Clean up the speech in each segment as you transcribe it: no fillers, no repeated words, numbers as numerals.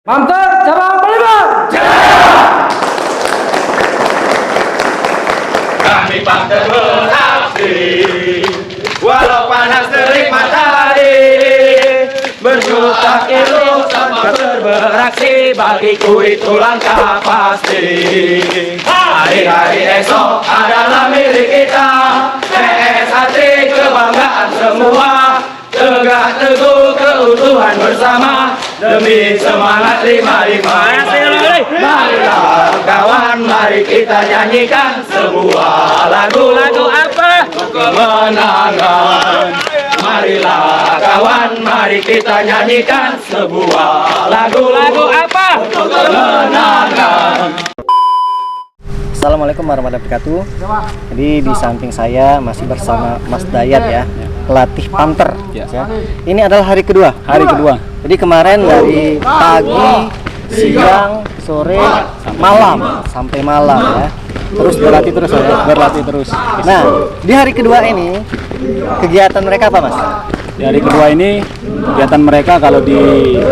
Mantap, cabang Palembang. Kami pantas beraksi, walau panas terik matahari, berjuta kilo tanpa beraksi, bagiku itu langkah pasti. Hari-hari esok adalah milik kita, PSHT kebanggaan semua, tegak teguh keutuhan bersama, demi semangat 55. Marilah kawan, mari kita nyanyikan sebuah lagu apa? Kemenangan. Marilah kawan, mari kita nyanyikan sebuah lagu apa? Kemenangan. Assalamualaikum warahmatullahi wabarakatuh. Jadi di samping saya masih bersama Mas Dayat ya, pelatih Panther. Ya. Ini adalah hari kedua. Jadi kemarin dari pagi, siang, sore, malam sampai malam ya. Terus berlatih terus. Nah, di hari kedua ini kegiatan mereka apa, Mas? Di hari kedua ini kegiatan mereka kalau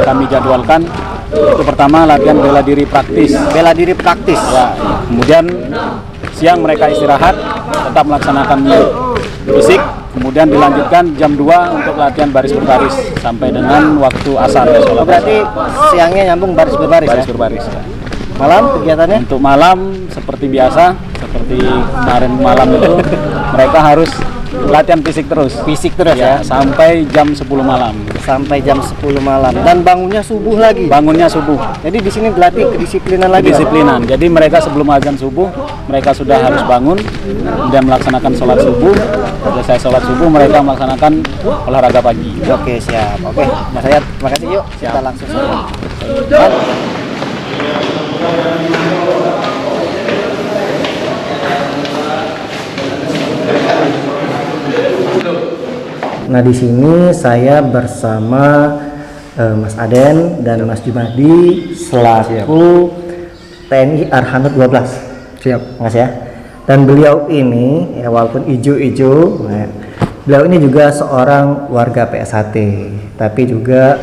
kami jadwalkan itu pertama latihan bela diri praktis. Ya. Kemudian siang mereka istirahat, tetap melaksanakan fisik. Kemudian dilanjutkan jam 2 untuk latihan baris berbaris sampai dengan waktu asar. Berarti siangnya nyambung baris berbaris. Ya? Malam kegiatannya? Untuk malam seperti biasa, seperti kemarin malam itu mereka harus latihan fisik terus ya, sampai jam 10 malam. Dan bangunnya subuh lagi. Jadi di sini dilatih kedisiplinan lagi. Jadi mereka sebelum azan subuh mereka sudah harus bangun dan melaksanakan sholat subuh. Selesai sholat subuh mereka melaksanakan olahraga pagi. Oke, siap. Oke, Mas Ayat, terima kasih. Yuk, kita langsung saja. Nah, di sini saya bersama Mas Aden dan Mas Jumadi selaku TNI Arhanud 12. Siap, Mas ya. Dan beliau ini ya, walaupun ijo-ijo, beliau ini juga seorang warga PSHT, tapi juga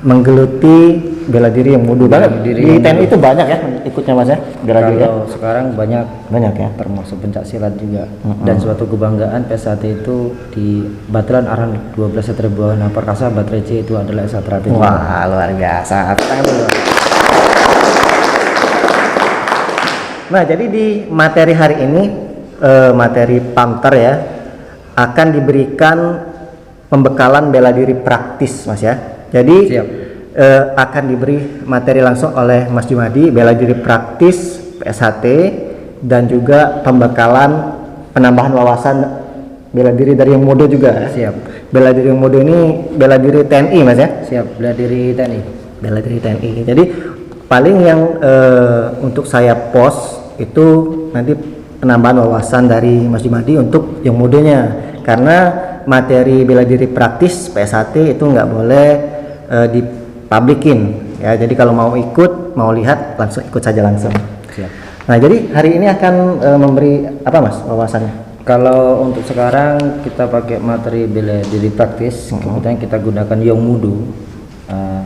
menggeluti bela diri yang mudu banget. Di TNI itu banyak ya ikutnya, Mas ya, bela diri. Kalau sekarang banyak ya, termasuk pencak silat juga. Dan suatu kebanggaan PSHT itu di Batelan Arhanud 12 Satria Buana Perkasa Baterai C itu adalah S1. Wah, luar biasa. Nah, jadi di materi hari ini, materi Panther ya, akan diberikan pembekalan bela diri praktis, Mas ya. Jadi akan diberi materi langsung oleh Mas Jumadi, bela diri praktis PSHT, dan juga pembekalan penambahan wawasan bela diri dari yang muda juga. Siap. Bela diri yang muda ini bela diri TNI, Mas ya. Siap, bela diri TNI. Jadi paling yang untuk saya post itu nanti penambahan wawasan dari Mas Jumadi untuk yang mudanya, karena materi bela diri praktis PSHT itu nggak boleh dipublikin ya. Jadi kalau mau lihat langsung ikut saja langsung. Siap. Nah, jadi hari ini akan memberi apa, Mas, wawasannya? Kalau untuk sekarang kita pakai materi bela diri praktis, kemudian kita gunakan Yong Mudu.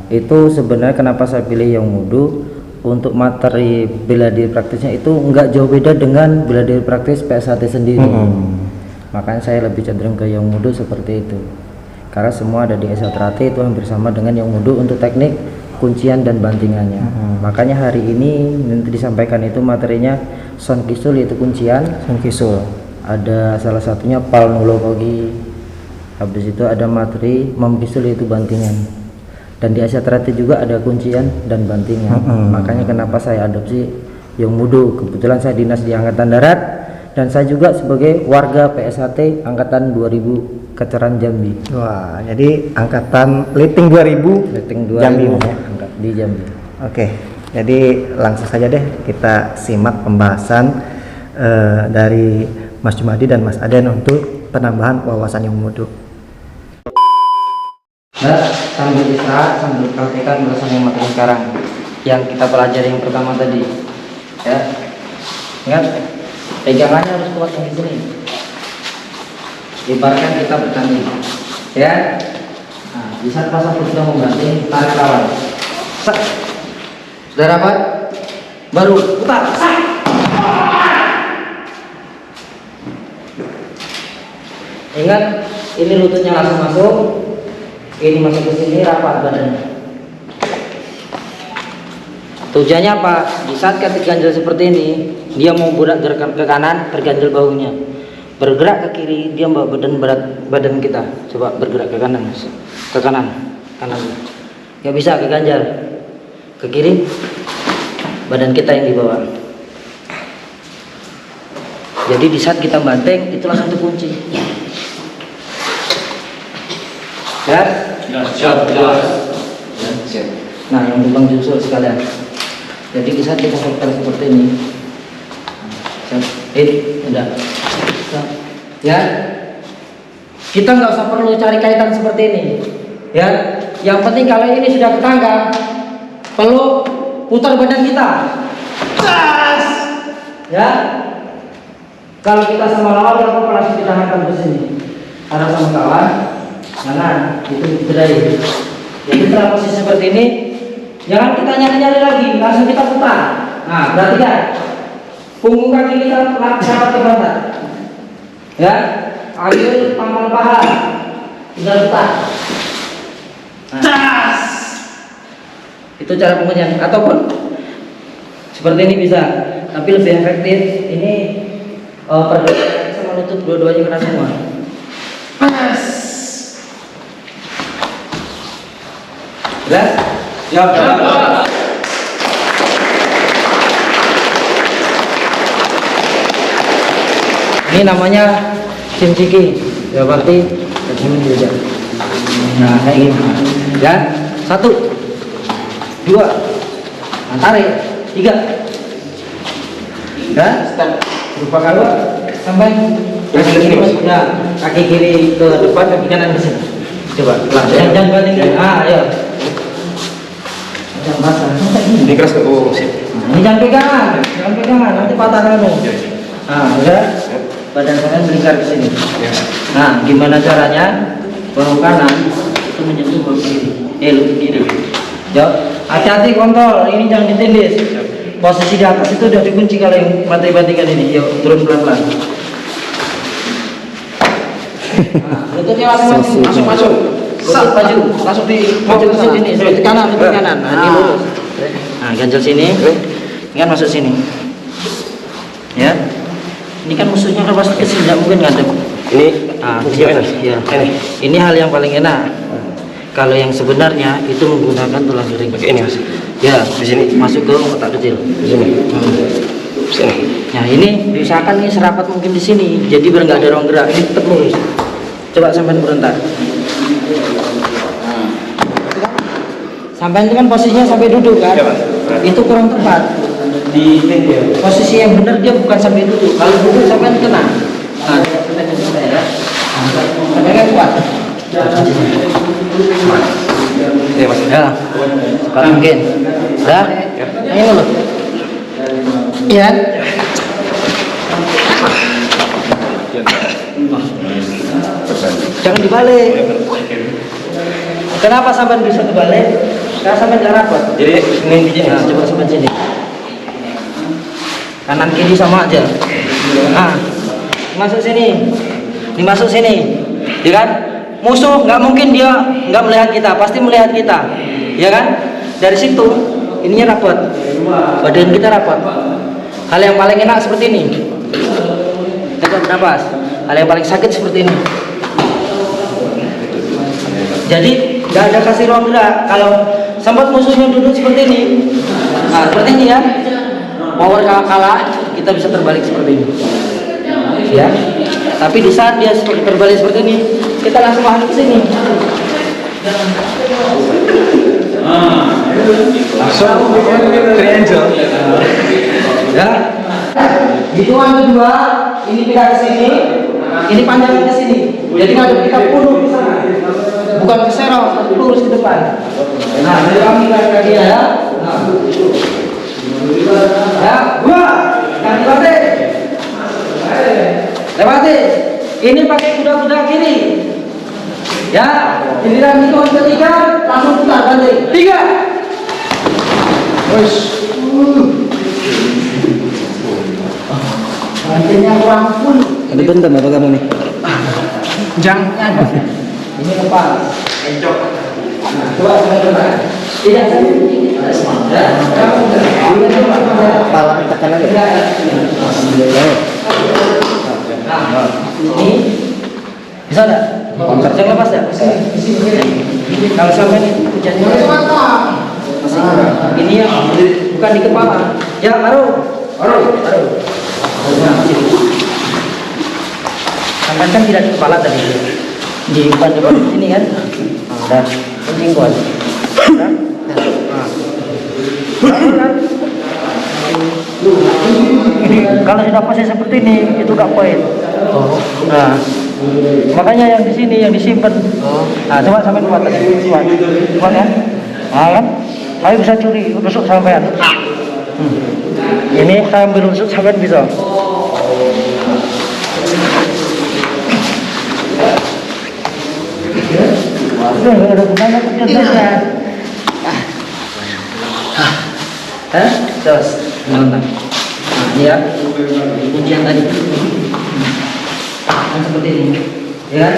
Itu sebenarnya kenapa saya pilih Yong Mudu, untuk materi bela diri praktisnya itu nggak jauh beda dengan bela diri praktis PSHT sendiri. Makanya saya lebih cenderung ke Yong Mudu seperti itu, karena semua ada di S1 itu hampir sama dengan Yong Mudu untuk teknik kuncian dan bantingannya. Makanya hari ini nanti disampaikan itu materinya Son Kisul, yaitu kuncian. Ada salah satunya Pal Nulokogi. Habis itu ada materi Mom Kisul, yaitu bantingan. Dan di Asia Terati juga ada kuncian dan bantingan. Makanya kenapa saya adopsi Yong Mudu. Kebetulan saya dinas di Angkatan Darat, dan saya juga sebagai warga PSHT Angkatan 2000 Keceran Jambi. Wah, jadi angkatan Liting 2000 Jambi, Mas ya? Di Jambi. Oke, jadi langsung saja deh kita simak pembahasan dari Mas Jumadi dan Mas Aden untuk penambahan wawasan Yong Mudu. Nah, sambil istirahat, sambil praktekkan belasan yang materi sekarang yang kita pelajari yang pertama tadi ya. Ingat, pegangannya harus kuat di sini. Ibaratkan kita bertanding ya. Nah, Di saat pas aku sudah membanting, tarik lawan. Sak. Sudah rapat? Baru putar. Sak. Ingat, ini lututnya langsung masuk. Ini masuk ke sini, rapat badannya. Tujuannya apa? Di saat ketika ganjel seperti ini, dia mau bergerak ke kanan, terganjel bahunya. Bergerak ke kiri, dia membawa berat badan kita. Coba bergerak ke kanan, Mas. Ke kanan, kanan. Gak bisa ke ganjal. Ke kiri, badan kita yang dibawa. Jadi di saat kita banting, itu langsung terkunci. Ya? Siap. Nah, yang lubang justru sekalian. Jadi di saat kita putar seperti ini, udah. Ya, kita nggak usah perlu cari kaitan seperti ini. Ya, yang penting kalau ini sudah ketangkap, perlu putar badan kita. Ya, kalau kita sama lawan, kita langsung kita hantam ke sini. Karena sama kawan, jangan itu berdaya. Jadi setelah posisi seperti ini, jangan kita nyari-nyari lagi, langsung kita putar. Nah, berarti kan punggung kaki kita rapat ke badan. Ya, ambil pangkal paha, tinggal putar. Nah, itu cara pengujian. Ataupun seperti ini bisa, tapi lebih efektif. Ini pergelangan sama lutut dua-duanya kena semua. Pas. Jelas? Siap. Ini namanya cimciki, ya berarti ini juga. Nah kayak gini, ya 1, 2, nah, tarik 3, ya berupa kalau sampai kaki kiri ya, kaki kiri ke depan, kaki kanan ke sini. Coba, jangan bandingkan. Ayo, jangan basah. Ini keras ke sip. Ini jangan pegangan, nanti patah kamu. Nah, udah. Badan kalian melingkar ke sini. Nah, gimana caranya? Bahu kanan itu menyentuh bahu kiri. Lutut kiri. Jauh. Hati-hati kontrol. Ini jangan ditindis. Posisi di atas itu udah dikunci kalau yang banting-bantingan ini. Yuk, turun pelan-pelan. Nah, lututnya langsung masuk. Lutut maju. Langsung di maju ke sini. Lutut kanan. Nah, ini lurus. Nah, ganjel sini. Ingat masuk sini. Ya. Ini kan musuhnya kan pasti kesini, tidak mungkin ngadep. Ini Ya. Ini hal yang paling enak. Kalau yang sebenarnya itu menggunakan tulang miring. Pakai ini Mas. Ya, di sini masuk ke otak kecil. Di sini. Sini. Nah ini diusahakan ini serapat mungkin di sini. Jadi biar nggak ada ruang gerak. Ini tetap lurus. Coba sampai berontak. Sampai itu kan posisinya sampai duduk kan? Itu kurang tepat. Di sini. Posisi yang benar dia bukan sampai duduk. Kalau duduk sampai kena. Nah, ya. Sampai nggak kuat. Ya Mas. Ya. Sekarang mungkin. Dah. Ini loh. Iya. Jangan dibalik. Kenapa sampai bisa dibalik? Karena sampai nggak rapat. Jadi ini di sini. Nah, coba sampai sini. Kanan kiri sama aja. Nah, masuk sini. Ini masuk sini. Ya kan? Musuh nggak mungkin dia nggak melihat kita, pasti melihat kita. Ya kan? Dari situ ininya rapat. Badan kita rapat. Hal yang paling enak seperti ini. Kita bernapas. Hal yang paling sakit seperti ini. Jadi nggak ada kasih ruang gerak. Kalau sempat musuhnya duduk seperti ini, nah seperti ini ya. Power kalah, kita bisa terbalik seperti ini. Ya. Tapi di saat dia terbalik seperti ini, kita langsung masuk ke sini. Langsung triangle. Ya. Hitungan kedua, ini pindah ke sini, ini panjangin ke sini. Jadi ngadep kita puluh ke sana. Bukan ke serong, tapi lurus ke depan. Nah, dari kami kaki ya. Nah. Ya, dua, kaki lewati. Lewati. Ini pakai kuda-kuda kiri. Ya, giliran hitungan ketiga langsung putar balik. 3. Bantingnya kurang full. Ada benda apa kamu nih? Jangan. Ini lepas. Encok. Coba sebentar. Tidak Kepala tekan lagi. ini bisa enggak? Saya lepas ya? Kalau sampai ini hujannya masih ini yang bukan di kepala. Ya, baru. Tangan kan tidak di kepala tadi, di depan sini kan. Udah, penting kuat. Kalau sudah posisi seperti ini, itu gak poin. Nah, makanya yang di sini yang disimpan. Nah, coba sampai kuat tadi, kuat kan? Nah, kan? Saya bisa curi rusuk sampean. Ini saya ambil rusuk sampean bisa. Nggak ada gunanya kerja. Terus, nonton. Nah, ini ya, ujian tadi. Kan seperti ini, ya kan?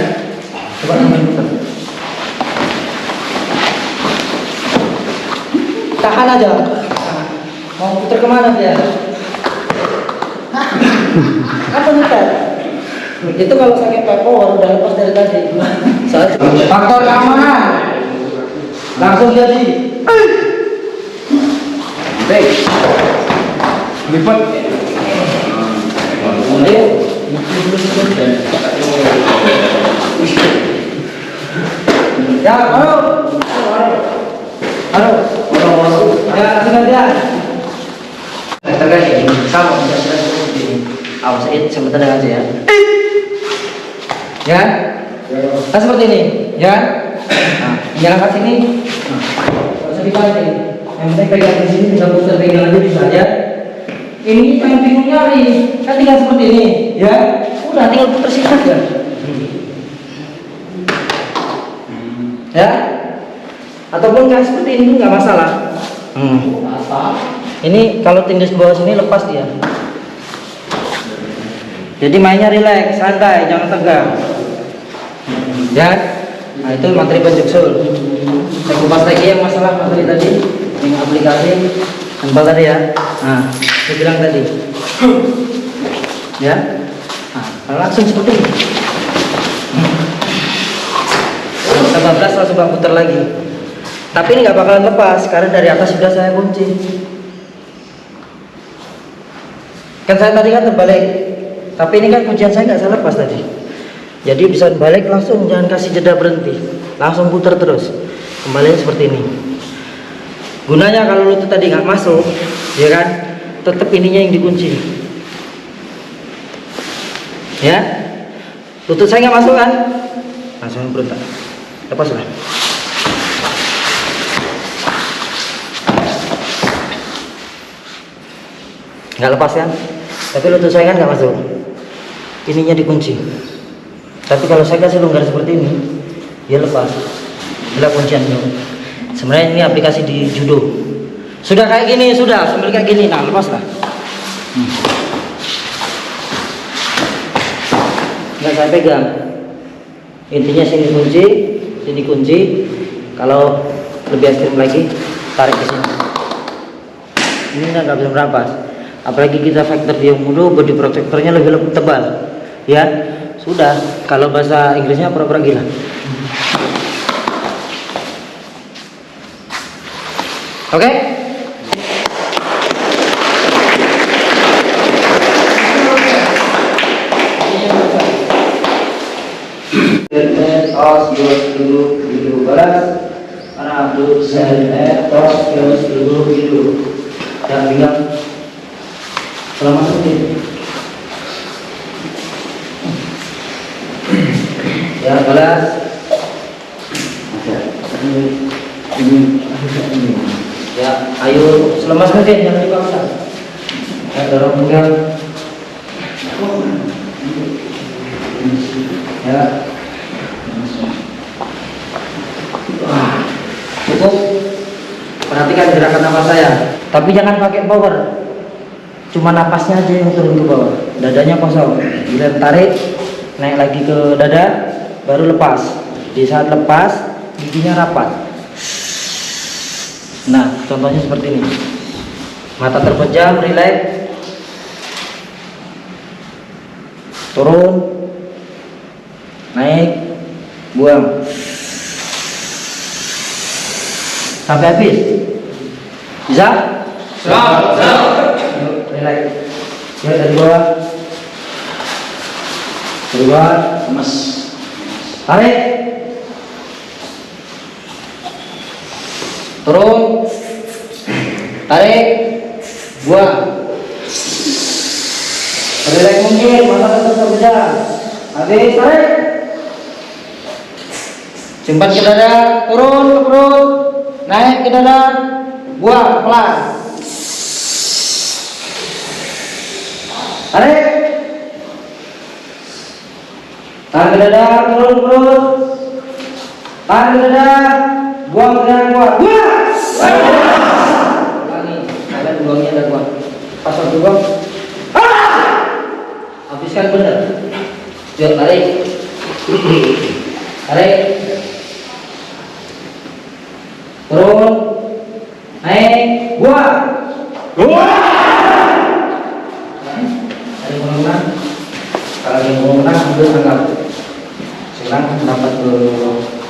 Coba sampai putar. Tahan aja. Mau putar kemana dia? Apa putar? Itu kalau sakit power udah lepas dari tadi. Faktor keamanan langsung jadi. Baik. Lipat. Ya, halo. Ya, gantian. Tergantung sama seperti ini. Awas sebentar aja ya. Ya, kan seperti ini, ya. Nah, jangan kat sini. Nah, usah dibalik. Yang penting pegang di sini, bisa putar pegang aja bisa ya. Ini yang bingung nyari, kan tinggal seperti ini, ya. Udah tinggal putar sini aja. Ya. Ataupun kayak seperti ini nggak masalah. Ini kalau tindis bawah sini lepas dia. Jadi mainnya rileks, santai, jangan tegang. Ya, nah itu materi penjuksul. Saya kupas lagi yang masalah materi tadi, yang aplikasi sampel tadi ya. Nah, saya bilang tadi, ya. Nah, langsung seperti ini. Kita bablas langsung putar lagi. Tapi ini nggak bakalan lepas karena dari atas sudah saya kunci. Kan saya tadi kan terbalik, tapi ini kan kuncian saya nggak saya lepas tadi. Jadi bisa balik langsung, jangan kasih jeda berhenti, langsung putar terus. Kembali seperti ini. Gunanya kalau lutut tadi nggak masuk, ya kan, tetap ininya yang dikunci. Ya, lutut saya nggak masuk kan, langsung berontak. Lepaslah. Nggak lepas kan, tapi lutut saya kan nggak masuk, ininya dikunci. Tapi kalau saya kasih longgar seperti ini, dia lepas. Bila kunciannya. Sebenarnya ini aplikasi di judo. Sudah kayak gini, sudah sambil kayak gini, nah lepas lah. Nggak saya pegang. Intinya sini kunci. Kalau lebih ekstrim lagi, tarik ke sini. Ini nggak bisa merampas. Apalagi kita factor dia mudu, body protectornya lebih tebal, ya. Sudah, kalau bahasa Inggrisnya pura-pura gila. Oke? Tos dulu balas, karena dulu tos dulu. Jangan bilang selama ini. Ya, balas. Ya, ayo selemas mungkin, jangan dipaksa. Ya, dorong pegang. Ya. Cukup perhatikan gerakan nafas saya, tapi jangan pakai power. Cuma napasnya aja yang turun ke bawah, dadanya kosong. Bila tarik, naik lagi ke dada, baru lepas. Di saat lepas, giginya rapat. Nah, contohnya seperti ini. Mata terpejam, rileks. Turun, naik, buang. Sampai habis. Bisa? Yuk, relax. Yuk, dari bawah. Dari bawah. Mas. Tarik. Turun. Tarik. Buang. Relax mungkin, mata tetap terpejam. Habis, tarik. Simpan ke dada, turun ke perut. Naik ke dada, buang pelan. Tarik. Tahan ke dada, turun perut. Tahan ke dada, buang ke dada, buang. Ulangi, kalian buangnya dan buang. Pas waktu buang, habiskan benar. Yuk, tarik. Tarik. Turun, naik, buang. Ada yang menang. Kalau yang mau menang, ambil anggap. Sekarang dapat ke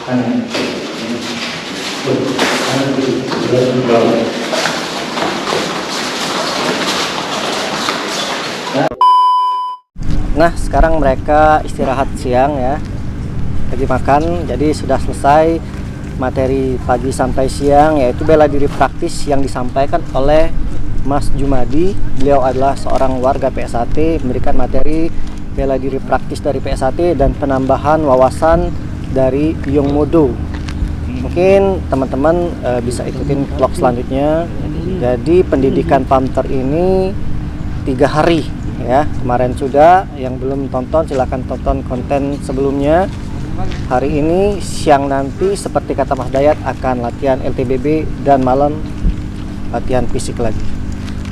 kanan. Kanan kiri, di bawah. Nah, sekarang mereka istirahat siang ya, lagi makan. Jadi sudah selesai materi pagi sampai siang, yaitu bela diri praktis yang disampaikan oleh Mas Jumadi. Beliau adalah seorang warga PSAT, memberikan materi bela diri praktis dari PSAT dan penambahan wawasan dari Yung Mudo. Mungkin teman-teman bisa ikutin vlog selanjutnya. Jadi pendidikan PAMTER ini 3 hari ya. Kemarin sudah, yang belum tonton silahkan tonton konten sebelumnya. Hari ini siang nanti seperti kata Mas Dayat akan latihan LTBB dan malam latihan fisik lagi.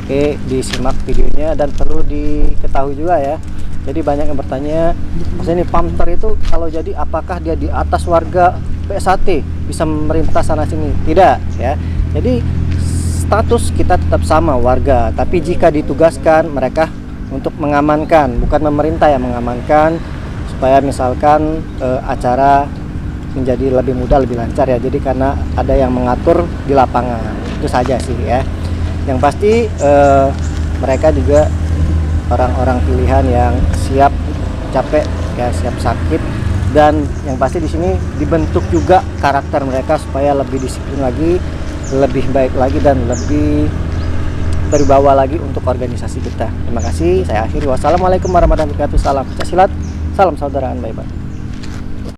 Oke, disimak videonya. Dan perlu diketahui juga ya, jadi banyak yang bertanya, Mas ini PAMTER itu kalau jadi apakah dia di atas warga PSAT bisa memerintah sana sini? Tidak ya. Jadi status kita tetap sama warga, tapi jika ditugaskan mereka untuk mengamankan, bukan memerintah yang mengamankan, supaya misalkan acara menjadi lebih mudah, lebih lancar ya. Jadi karena ada yang mengatur di lapangan, itu saja sih ya. Yang pasti mereka juga orang-orang pilihan yang siap capek ya, siap sakit, dan yang pasti di sini dibentuk juga karakter mereka supaya lebih disiplin lagi, lebih baik lagi, dan lebih berwibawa lagi untuk organisasi kita. Terima kasih, saya akhiri. Wassalamualaikum warahmatullahi wabarakatuh. Salam pencak silat, salam saudaraan, bye-bye.